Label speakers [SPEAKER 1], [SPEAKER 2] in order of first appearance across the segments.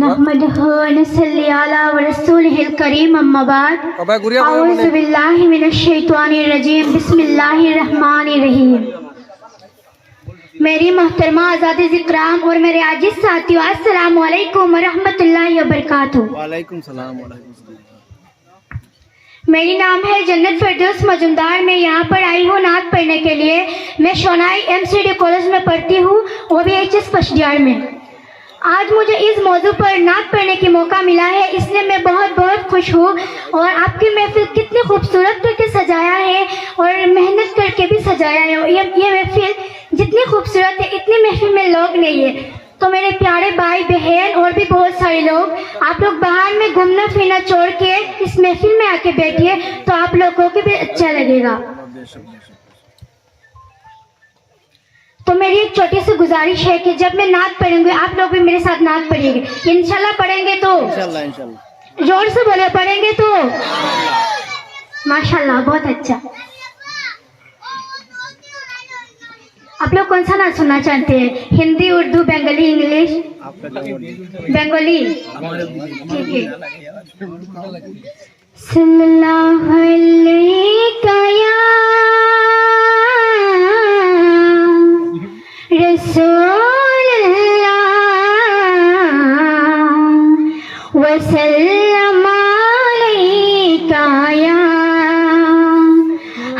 [SPEAKER 1] नहमदुहु व नसल्ली अला व रसूलिहिल करीम अम्मा बाद अऊज़ु बिल्लाहि मिनश शैतानिर रजीम बिस्मिल्लाहिर रहमानिर रहीम। मेरी मोहतरमा आज़ादी इकराम और मेरे आजिज़ साथियों, अस्सलामु अलैकुम व रहमतुल्लाहि व बरकातुहू।
[SPEAKER 2] वालेकुम सलाम।
[SPEAKER 1] मेरी नाम है जन्नत फिरदौस मजुमदार। मैं यहाँ पर आई हूँ नात पढ़ने के लिए। मैं शोनाई MCD कॉलेज में पढ़ती हूँ, वो भी HS फर्स्ट ईयर में। आज मुझे इस मौजू पर नात पढ़ने की मौका मिला है, इसलिए मैं बहुत बहुत खुश हूँ। और आपकी महफिल कितनी खूबसूरत करके सजाया है और मेहनत करके भी सजाया है। ये महफिल जितनी खूबसूरत है इतनी महफिल में लोग नहीं है। तो मेरे प्यारे भाई बहन और भी बहुत सारे लोग, आप लोग बाहर में घूमना फिरना छोड़ के इस महफिल में आके बैठिए, तो आप लोगों को भी अच्छा लगेगा। तो मेरी एक छोटी सी गुजारिश है कि जब मैं नात पढ़ूंगी आप लोग भी मेरे साथ नात पढ़िएगा। इंशाल्लाह पढ़ेंगे तो
[SPEAKER 2] इंशाल्लाह
[SPEAKER 1] जोर से बोले, पढ़ेंगे तो माशाल्लाह, बहुत अच्छा। आप लोग कौन सा नात सुनना चाहते हैं? हिंदी, उर्दू, बंगाली, इंग्लिश? बंगाली, ठीक है। सल्लल्लाहु अलैका या रसूलल्लाह वसल्लम अलैका या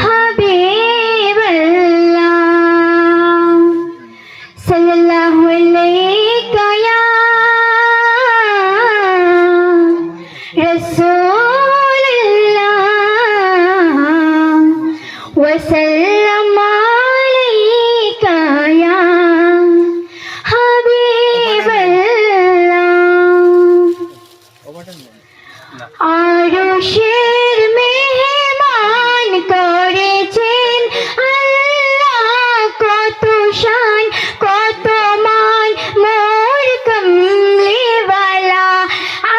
[SPEAKER 1] हबीबल्लाह। सल्लल्लाहु अलैका या रसूलल्लाह वसल्लम अलैका या আরশের মেহমান করেছেন আল্লাহ, কত শান কত মান মোর কমলিওয়ালা।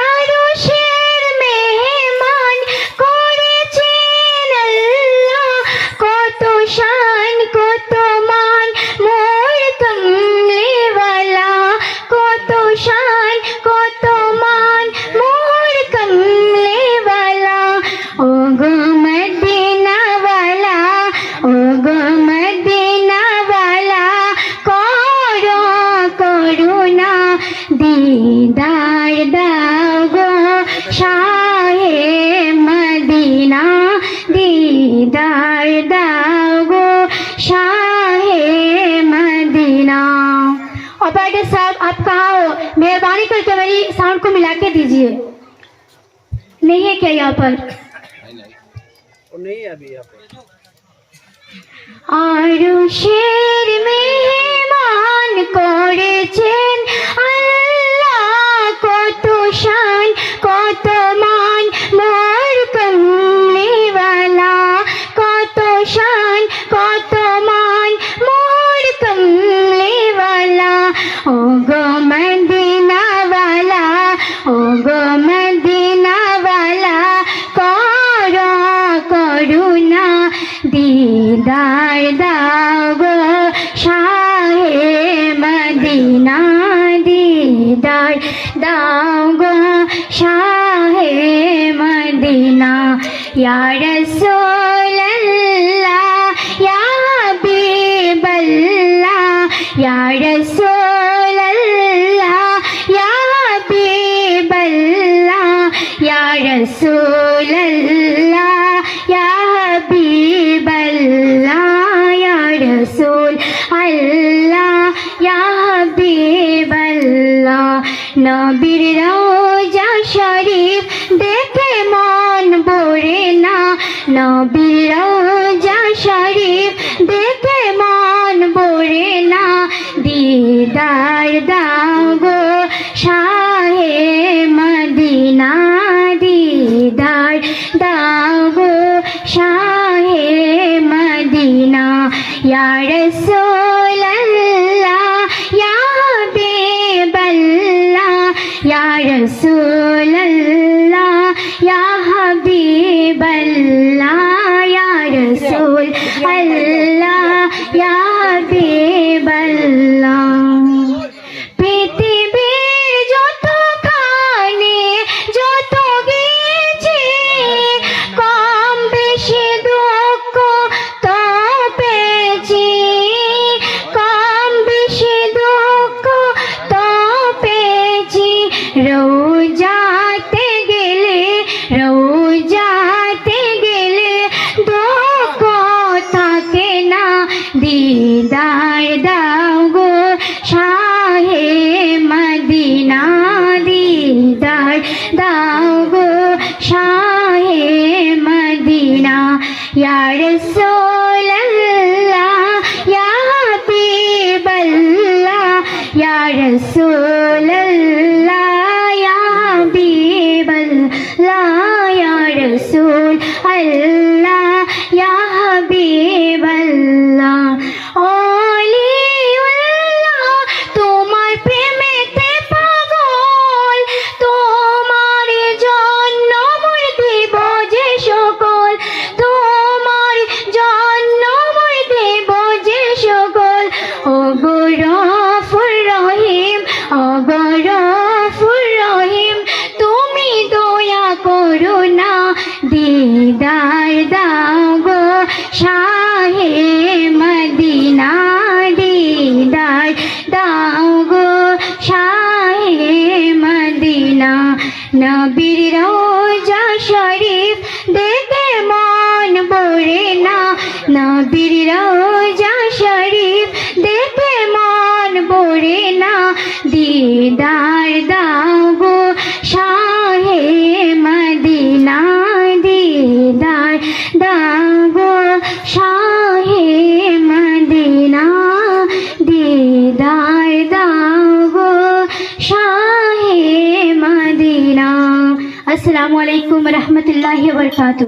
[SPEAKER 1] আরশের মেহমান করেছেন আল্লাহ, কত শান কত মান মোর কমলিওয়ালা, কত শান কত মান মোর কমলিওয়ালা। ও গো মদিনাওয়ালা, ও গো মদিনাওয়ালা, করো করুণা দিদার দাও গো শাহে মদিনা, দিদার দাও গো शाहे मदीना। ऑपरेटर साहब आप कहाँ हो? मेहरबानी करके मेरी साउंड को मिला के दीजिए। नहीं है क्या यहाँ पर?
[SPEAKER 2] नहीं है अभी यहाँ पे।
[SPEAKER 1] আরশের মেহমান করেছেন আল্লাহ, কত শান কত মান মোর কমলিওয়ালা, কত শান কত মান মোর কমলিওয়ালা। ও গো মদিনাওয়ালা, ও গো মদিনাওয়ালা, করো করুণা দিদার দাও গো শাহে মদিনা, দিদার দাও গো শাহে মদিনা। ইয়া রাসূলুল্লাহ ইয়া হাবিবাল্লাহ, ইয়া রাসূলুল্লাহ ইয়া হাবিবাল্লাহ, ইয়া রাসূলুল্লাহ ইয়া হাবিবাল্লাহ, ইয়া রাসূল আল্লাহ ইয়া হাবিবাল্লাহ। নবীর রওজা শরীফ দেখে মন ভরে না, নবীর রওজা শরীফ দেখে মন ভরে না, দিদার দাও গো শাহে মদিনা, দিদার দাও গো শাহে মদিনা। ইয়া রাসূলুল্লাহ ইয়া হাবিবাল্লাহ, ইয়া রাসূলুল্লাহ ইয়া হাবিবাল্লাহ, ইয়া রাসূল আল্লাহ ইয়া হাবিবাল্লাহ। পৃথিবীর যত दाओ गो शाहे मदीना या रसूल अल्लाह या हबीब अल्लाह या रसूल अल्लाह या हबीब अल्लाह या रसूल अल्लाह या हबीब अल्लाह তোমার প্রেমেতে পাগল তোমার জন্য মোর দেব যে সকল তোমার জন্য মোর দেব যে সকল ও গো গফুর রহিম ও গো গফুর রহিম তুমি দয়া করো না দিদার দাও গো শাহে মদিনা দিদার দাও গো শাহে মদিনা নবীর রওজা শরীফ দেখে মন ভরে না নবীর রওজা শরীফ দেখে মন ভরে না দিদার দাও গো শাহে মদিনা দিদার দাও গো শাহে মদিনা দিদার দাও গো শাহে মদিনা। अस्सलामु अलैकुम रहमतुल्लाहि व बरकातुहू।